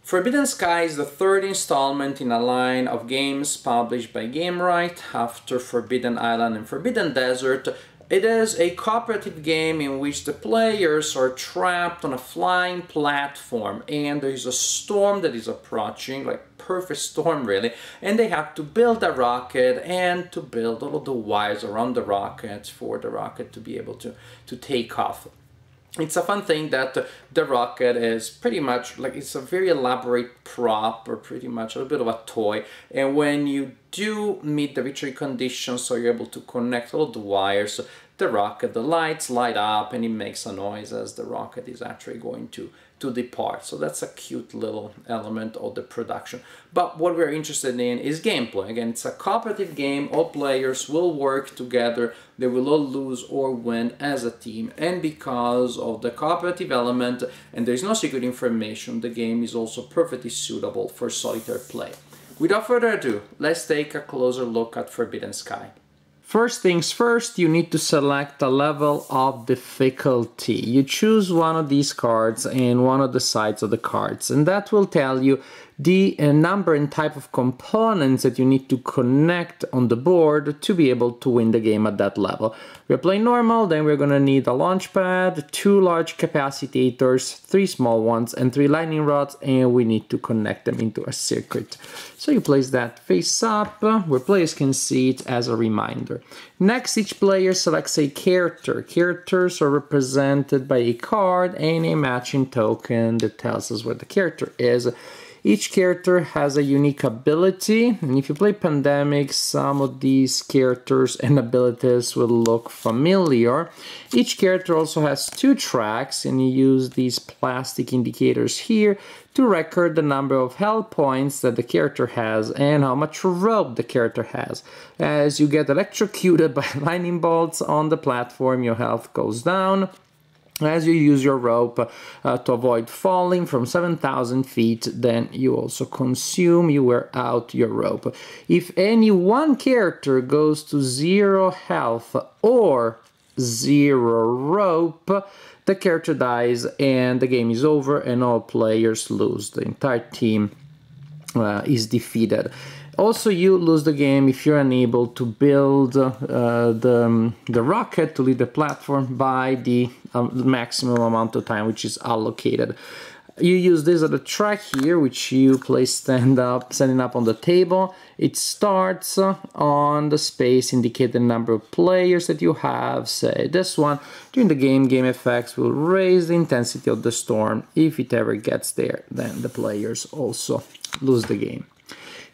Forbidden Sky is the third installment in a line of games published by Gamewright after Forbidden Island and Forbidden Desert. It is a cooperative game in which the players are trapped on a flying platform and there is a storm that is approaching, like perfect storm really, and they have to build a rocket and to build all of the wires around the rocket for the rocket to be able to take off. It's a fun thing that the rocket is pretty much like, it's a very elaborate prop, or pretty much a little bit of a toy, and when you do meet the victory conditions, so you're able to connect all of the wires, the rocket, the lights light up and it makes a noise as the rocket is actually going to depart. So that's a cute little element of the production. But what we're interested in is gameplay. Again, it's a cooperative game. All players will work together. They will all lose or win as a team. And because of the cooperative element and there's no secret information, the game is also perfectly suitable for solitaire play. Without further ado, let's take a closer look at Forbidden Sky. First things first, you need to select a level of difficulty. You choose one of these cards and one of the sides of the cards, and that will tell you the number and type of components that you need to connect on the board to be able to win the game at that level. We're playing normal, then we're going to need a launch pad, 2 large capacitors, 3 small ones, and 3 lightning rods, and we need to connect them into a circuit. So you place that face up, where players can see it as a reminder. Next, each player selects a character. Characters are represented by a card and a matching token that tells us where the character is. Each character has a unique ability, and if you play Pandemic, some of these characters and abilities will look familiar. Each character also has 2 tracks, and you use these plastic indicators here to record the number of health points that the character has and how much rope the character has. As you get electrocuted by lightning bolts on the platform, your health goes down. As you use your rope to avoid falling from 7,000 feet, then you also you wear out your rope. If any one character goes to 0 health or 0 rope, the character dies and the game is over and all players lose. The entire team is defeated. Also, you lose the game if you're unable to build the rocket to leave the platform by the maximum amount of time which is allocated. You use this other track here, which you place standing up on the table. It starts on the space indicating the number of players that you have. Say this one. During the game effects will raise the intensity of the storm. If it ever gets there, then the players also lose the game.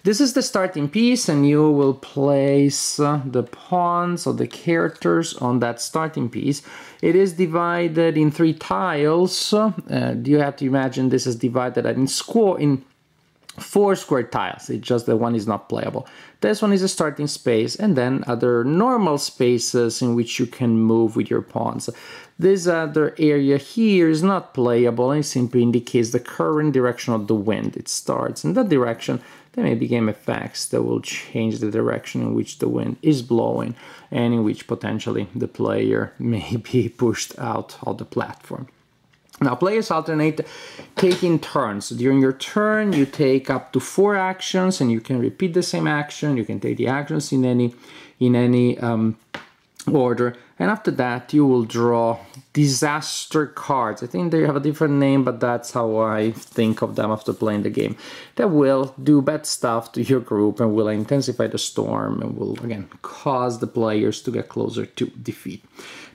This is the starting piece, and you will place the pawns of the characters on that starting piece. It is divided in 3 tiles. You have to imagine this is divided in 4 square tiles. It's just that one is not playable. This one is a starting space, and then other normal spaces in which you can move with your pawns. This other area here is not playable, and it simply indicates the current direction of the wind. It starts in that direction. There may be game effects that will change the direction in which the wind is blowing and in which potentially the player may be pushed out of the platform. Now, players alternate taking turns. During your turn, you take up to 4 actions, and you can repeat the same action. You can take the actions in any order, and after that you will draw disaster cards. I think they have a different name, but that's how I think of them after playing the game. That will do bad stuff to your group and will intensify the storm and will again cause the players to get closer to defeat.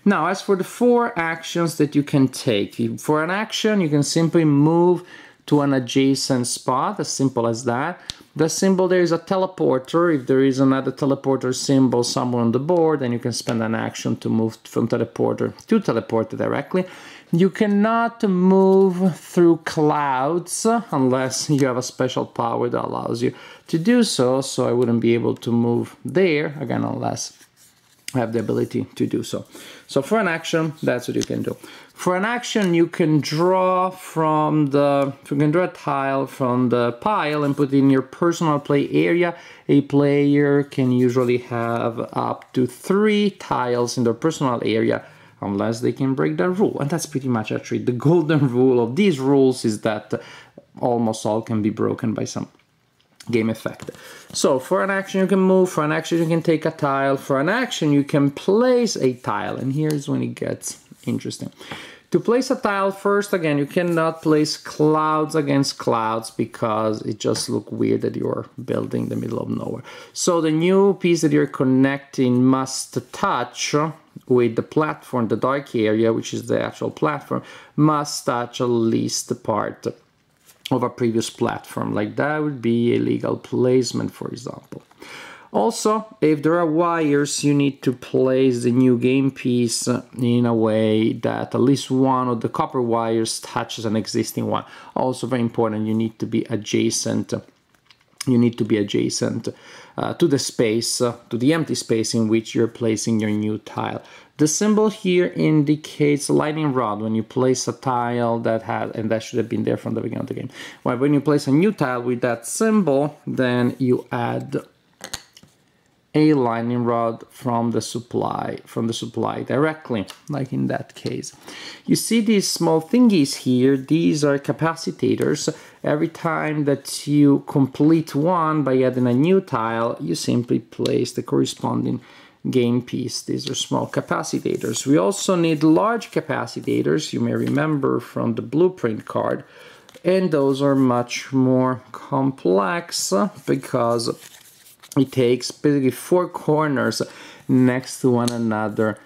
Now, as for the 4 actions that you can take, for an action you can simply move to an adjacent spot, as simple as that. The symbol there is a teleporter. If there is another teleporter symbol somewhere on the board, then you can spend an action to move from teleporter to teleporter directly. You cannot move through clouds unless you have a special power that allows you to do so. So I wouldn't be able to move there, again, unless I have the ability to do so. So for an action, that's what you can do. For an action, you can draw a tile from the pile and put it in your personal play area. A player can usually have up to 3 tiles in their personal area unless they can break that rule. And that's pretty much actually the golden rule of these rules, is that almost all can be broken by some game effect. So for an action you can move, for an action you can take a tile, for an action you can place a tile, and here's when it gets interesting. To place a tile, first, again, you cannot place clouds against clouds because it just looks weird that you're building in the middle of nowhere. So the new piece that you're connecting must touch with the platform, the dark area, which is the actual platform, must touch at least the part of a previous platform. Like that would be a legal placement, for example. Also, if there are wires, you need to place the new game piece in a way that at least one of the copper wires touches an existing one. Also very important, you need to be adjacent. You need to be adjacent to the space, to the empty space in which you're placing your new tile. The symbol here indicates lightning rod when you place a tile that has, and that should have been there from the beginning of the game. Well, when you place a new tile with that symbol, then you add a lightning rod from the supply directly, like in that case. You see these small thingies here, these are capacitors. Every time that you complete one by adding a new tile, you simply place the corresponding game piece. These are small capacitors. We also need large capacitors, you may remember from the blueprint card, and those are much more complex because it takes basically 4 corners next to one another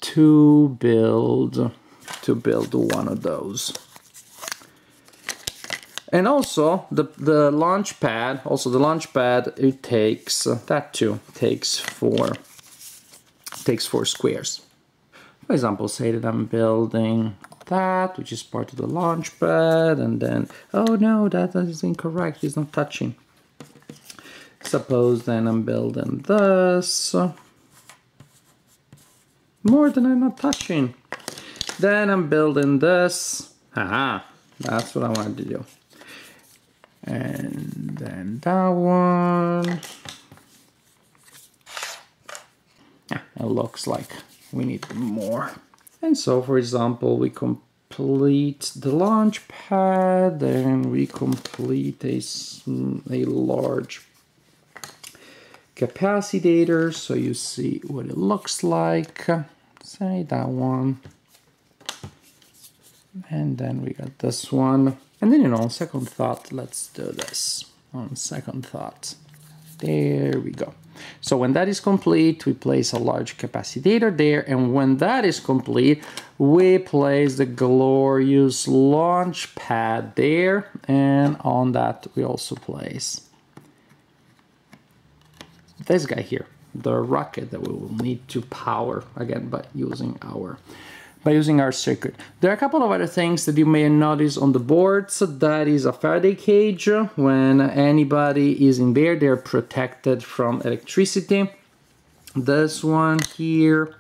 to build one of those. And also the launch pad, it takes that too takes 4 squares. For example, say that I'm building that, which is part of the launch pad, and then oh no, that is incorrect, it's not touching. Suppose then I'm building this. More than I'm not touching. Then I'm building this. Haha, that's what I wanted to do. And then that one. It looks like we need more. And so, for example, we complete the launch pad, then we complete a large capacitor, so you see what it looks like. Say that one. And then we got this one. And then, on second thought, let's do this. On second thought. There we go. So when that is complete, we place a large capacitor there, and when that is complete, we place the glorious launch pad there, and on that we also place this guy here, the rocket that we will need to power again by using our circuit. There are a couple of other things that you may notice on the boards. That is a Faraday cage. When anybody is in there, they're protected from electricity. This one here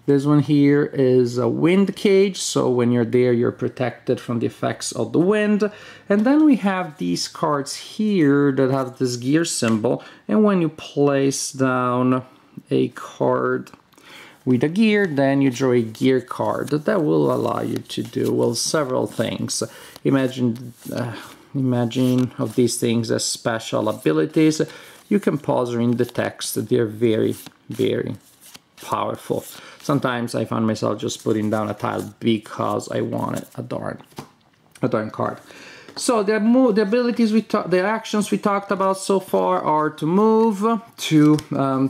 is a wind cage, so when you're there, you're protected from the effects of the wind. And then we have these cards here that have this gear symbol, and when you place down a card with a gear, then you draw a gear card that will allow you to do, well, several things. Imagine of these things as special abilities. You can pause or in the text. They're very, very powerful. Sometimes I find myself just putting down a tile because I wanted a darn card. So the abilities the actions we talked about so far are to move, to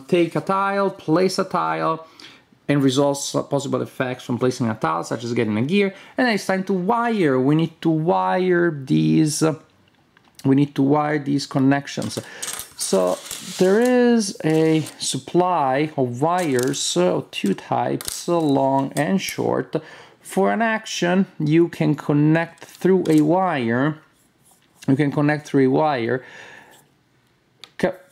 take a tile, place a tile, and resolve possible effects from placing a tile, such as getting a gear. And then it's time to wire. We need to wire these. We need to wire these connections. So there is a supply of wires, of 2 types, long and short. For an action, you can connect through a wire.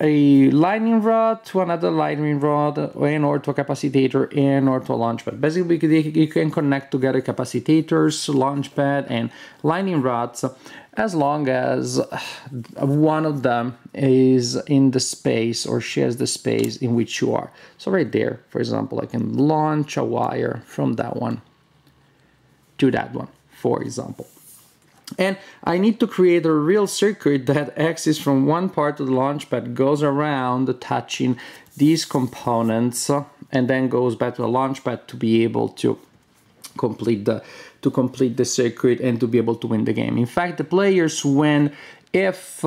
A lightning rod to another lightning rod, and or to a capacitator, and or to a launch pad. Basically, you can connect together capacitors, launch pad, and lightning rods, as long as one of them is in the space or shares the space in which you are. So right there, for example, I can launch a wire from that one to that one, for example. And I need to create a real circuit that exits from one part of the launchpad, goes around touching these components, and then goes back to the launchpad to be able to complete the circuit and to be able to win the game. In fact, the players win if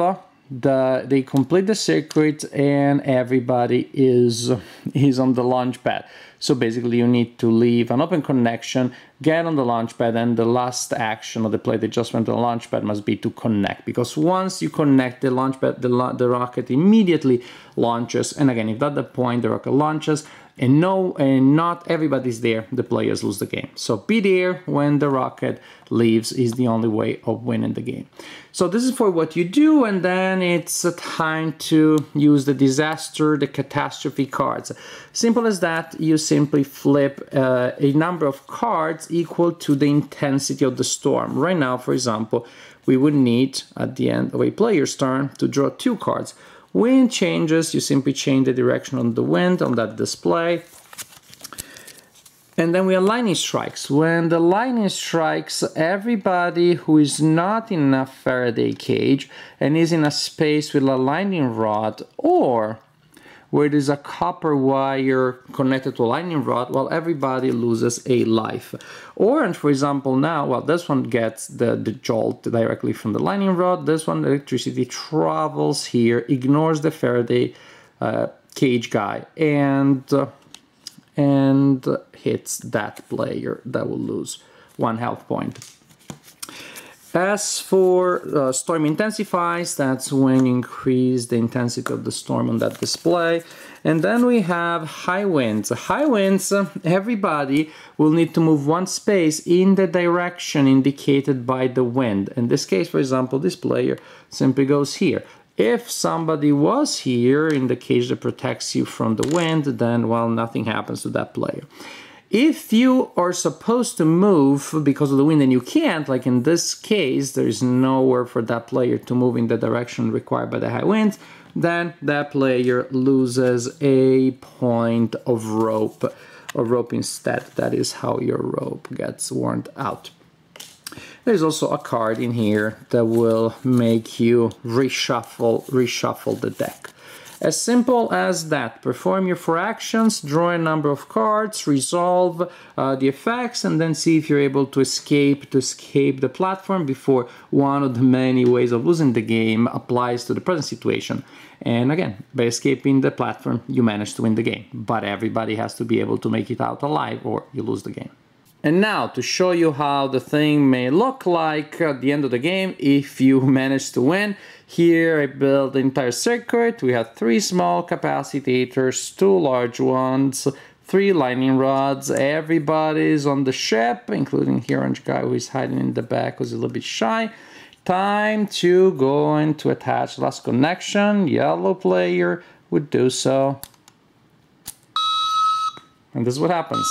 they complete the circuit and everybody is on the launch pad. So basically you need to leave an open connection, get on the launch pad, and the last action of the play that just went to the launch pad must be to connect, because once you connect the launch pad, the rocket immediately launches. And again, if at that point the rocket launches and not everybody's there, the players lose the game. So be there when the rocket leaves is the only way of winning the game. So this is for what you do, and then it's time to use the disaster, the catastrophe cards. Simple as that. You simply flip a number of cards equal to the intensity of the storm. Right now, for example, we would need at the end of a player's turn to draw 2 cards. Wind changes, you simply change the direction of the wind on that display. And then we have lightning strikes. When the lightning strikes, everybody who is not in a Faraday cage and is in a space with a lightning rod, or where there's a copper wire connected to a lightning rod, well, everybody loses a life. Orange, for example, now, well, this one gets the jolt directly from the lightning rod. This one, the electricity travels here, ignores the Faraday cage guy, and hits that player. That will lose 1 health point. As for storm intensifies, that's when you increase the intensity of the storm on that display. And then we have high winds. High winds, everybody will need to move 1 space in the direction indicated by the wind. In this case, for example, this player simply goes here. If somebody was here in the cage that protects you from the wind, then, well, nothing happens to that player. If you are supposed to move because of the wind and you can't, like in this case, there is nowhere for that player to move in the direction required by the high winds, then that player loses a point of rope instead. That is how your rope gets worn out. There's also a card in here that will make you reshuffle the deck. As simple as that. Perform your 4 actions, draw a number of cards, resolve the effects, and then see if you're able to escape the platform before one of the many ways of losing the game applies to the present situation. And again, by escaping the platform, you manage to win the game. But everybody has to be able to make it out alive or you lose the game. And now, to show you how the thing may look like at the end of the game if you manage to win, here I built the entire circuit. We have 3 small capacitors, 2 large ones, 3 lightning rods. Everybody's on the ship, including the orange guy who is hiding in the back, who's a little bit shy. Time to go and to attach last connection. Yellow player would do so. And this is what happens.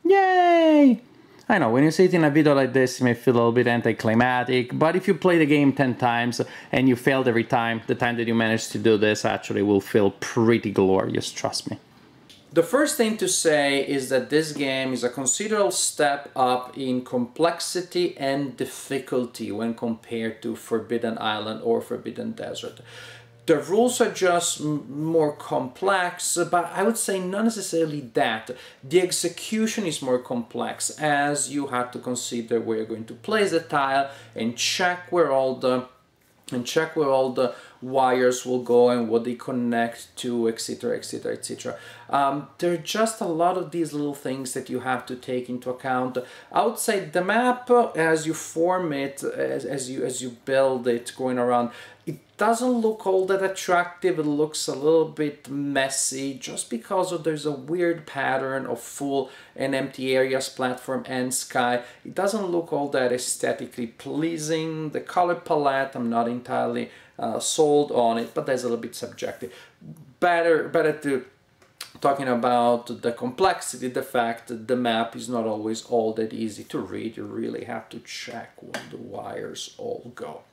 Yay! I know, when you see it in a video like this, it may feel a little bit anticlimactic, but if you play the game 10 times and you failed every time, the time that you managed to do this actually will feel pretty glorious, trust me. The first thing to say is that this game is a considerable step up in complexity and difficulty when compared to Forbidden Island or Forbidden Desert. The rules are just more complex, but I would say not necessarily that. The execution is more complex, as you have to consider where you're going to place the tile and check where all the wires will go and what they connect to, etc, etc, etc. There are just a lot of these little things that you have to take into account. Outside the map, as you form it, as you build it going around, it doesn't look all that attractive. It looks a little bit messy just because there's a weird pattern of full and empty areas, platform and sky. It doesn't look all that aesthetically pleasing. The color palette, I'm not entirely sold on it, but that's a little bit subjective. Better to talking about the complexity, the fact that the map is not always all that easy to read. You really have to check where the wires all go.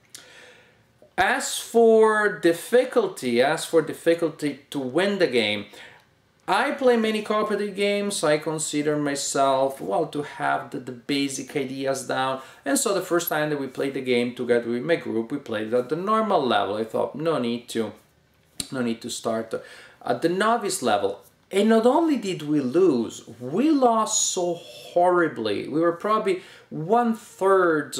As for difficulty to win the game, I play many cooperative games. I consider myself, well, to have the basic ideas down. And so the first time that we played the game together with my group, we played it at the normal level. I thought, no need to start at the novice level. And not only did we lose, we lost so horribly. We were probably one third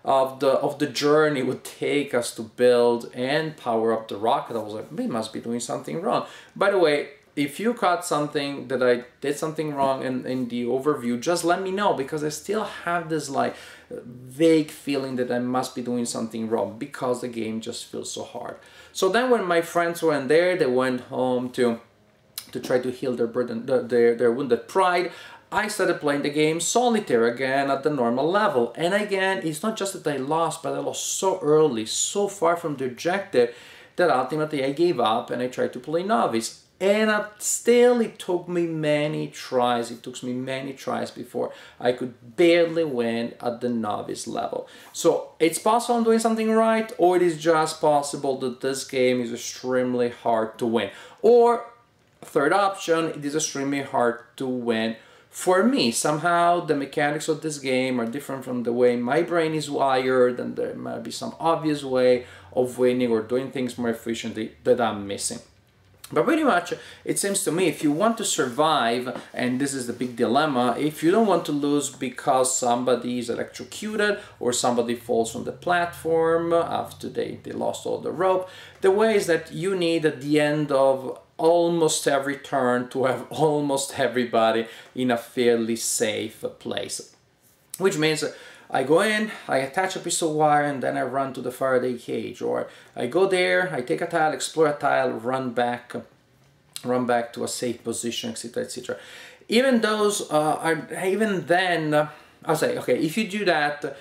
of the journey would take us to build and power up the rocket. I was like, we must be doing something wrong. By the way, if you caught something that I did something wrong in the overview, just let me know, because I still have this like vague feeling that I must be doing something wrong because the game just feels so hard. So then when my friends went there, they went home to try to heal their burden, their wounded pride. I started playing the game solitaire again at the normal level. And again, it's not just that I lost, but I lost so early, so far from the objective, that ultimately I gave up and I tried to play novice. And still, it took me many tries. It took me many tries before I could barely win at the novice level. So it's possible I'm doing something right, or it is just possible that this game is extremely hard to win. Or, third option, it is extremely hard to win for me. Somehow the mechanics of this game are different from the way my brain is wired, and there might be some obvious way of winning or doing things more efficiently that I'm missing. But pretty much, it seems to me, if you want to survive, and this is the big dilemma, if you don't want to lose because somebody is electrocuted or somebody falls from the platform after they lost all the rope, the way is that you need at the end of almost every turn to have almost everybody in a fairly safe place. Which means I go in, I attach a piece of wire, and then I run to the Faraday cage. Or I go there, I take a tile, explore a tile, run back to a safe position, etc., etc. Even then, I'll say, okay, if you do that,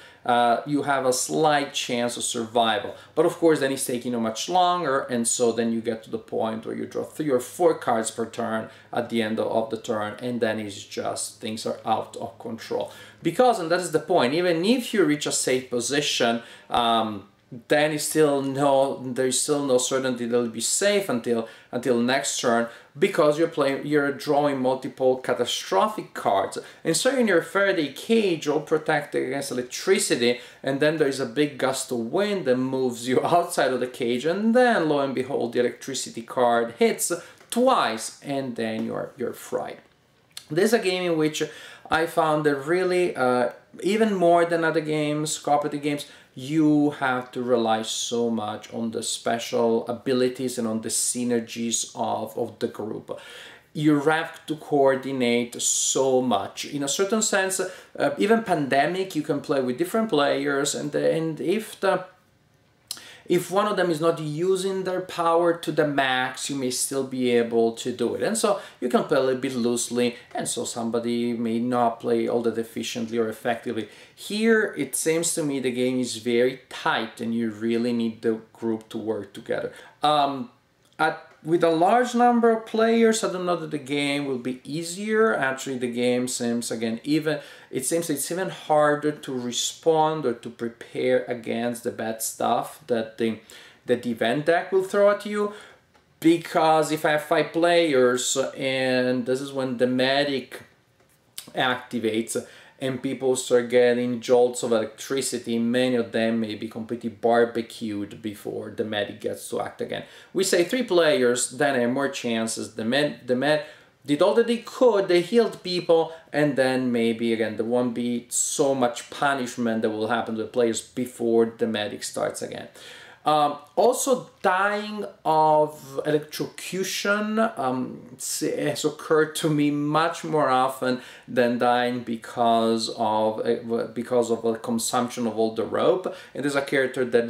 you have a slight chance of survival. But of course, then it's taking you much longer, and so then you get to the point where you draw 3 or 4 cards per turn at the end of the turn, and then it's just things are out of control. Because, and that is the point, even if you reach a safe position, then there's still no certainty that it'll be safe until next turn, because you're drawing multiple catastrophic cards. And so in your Faraday cage, you'll protect against electricity, and then there's a big gust of wind that moves you outside of the cage, and then lo and behold, the electricity card hits twice, and then you're fried. This is a game in which I found that really, even more than other games, cooperative games, you have to rely so much on the special abilities and on the synergies of the group. You have to coordinate so much. In a certain sense, even Pandemic, you can play with different players, and if one of them is not using their power to the max, you may still be able to do it. And so you can play a little bit loosely, and so somebody may not play all that efficiently or effectively. Here, it seems to me the game is very tight, and you really need the group to work together. With a large number of players, I don't know that the game will be easier. Actually, the game seems, again, it's even harder to respond or to prepare against the bad stuff that the event deck will throw at you. Because if I have 5 players, and this is when the medic activates, and people start getting jolts of electricity, many of them may be completely barbecued before the medic gets to act again. We say 3 players, then I have more chances. The med did all that they could, they healed people, and then maybe again there won't be so much punishment that will happen to the players before the medic starts again. Also, dying of electrocution has occurred to me much more often than dying because of the consumption of all the rope. And there's a character that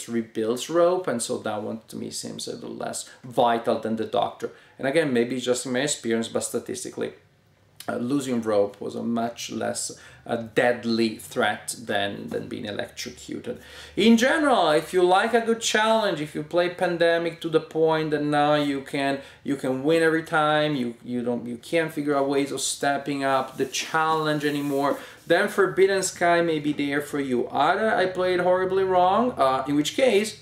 rebuilds rope, and so that one to me seems a little less vital than the doctor. And again, maybe it's just in my experience, but statistically losing rope was a much less deadly threat than being electrocuted. In general, if you like a good challenge, if you play Pandemic to the point that now you can win every time, you can't figure out ways of stepping up the challenge anymore, then Forbidden Sky may be there for you. Either I played horribly wrong, in which case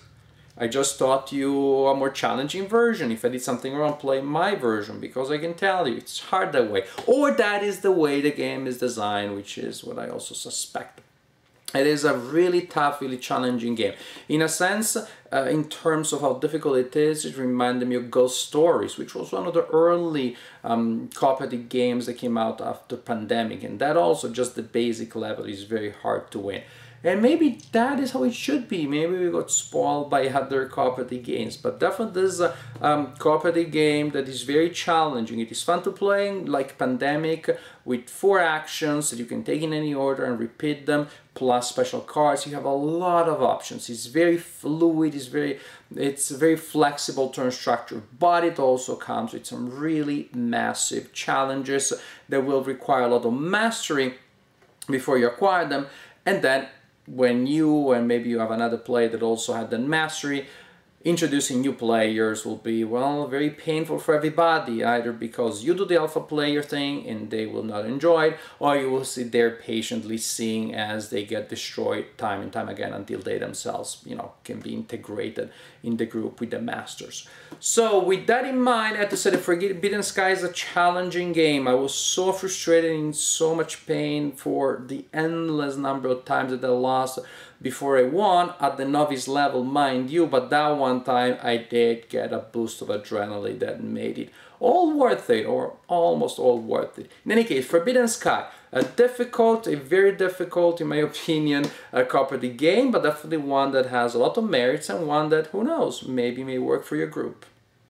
I just taught you a more challenging version. If I did something wrong, play my version, because I can tell you it's hard that way. Or that is the way the game is designed, which is what I also suspect. It is a really tough, really challenging game. In a sense, in terms of how difficult it is, it reminded me of Ghost Stories, which was one of the early cooperative games that came out after Pandemic. And that also, just the basic level, is very hard to win. And maybe that is how it should be. Maybe we got spoiled by other cooperative games. But definitely this is a cooperative game that is very challenging. It is fun to play, like Pandemic, with 4 actions that you can take in any order and repeat them, plus special cards. You have a lot of options. It's very fluid, it's very flexible turn structure, but it also comes with some really massive challenges that will require a lot of mastery before you acquire them. And then when you, and maybe you have another player that also had the mastery, introducing new players will be, well, very painful for everybody, either because you do the alpha player thing and they will not enjoy it, or you will sit there patiently seeing as they get destroyed time and time again until they themselves, you know, can be integrated in the group with the masters. So with that in mind, I have to say that Forbidden Sky is a challenging game. I was so frustrated and in so much pain for the endless number of times that I lost before I won at the novice level, mind you, but that one time I did get a boost of adrenaline that made it all worth it, or almost all worth it. In any case, Forbidden Sky, a very difficult, in my opinion, cooperative game, but definitely one that has a lot of merits and one that, who knows, maybe may work for your group.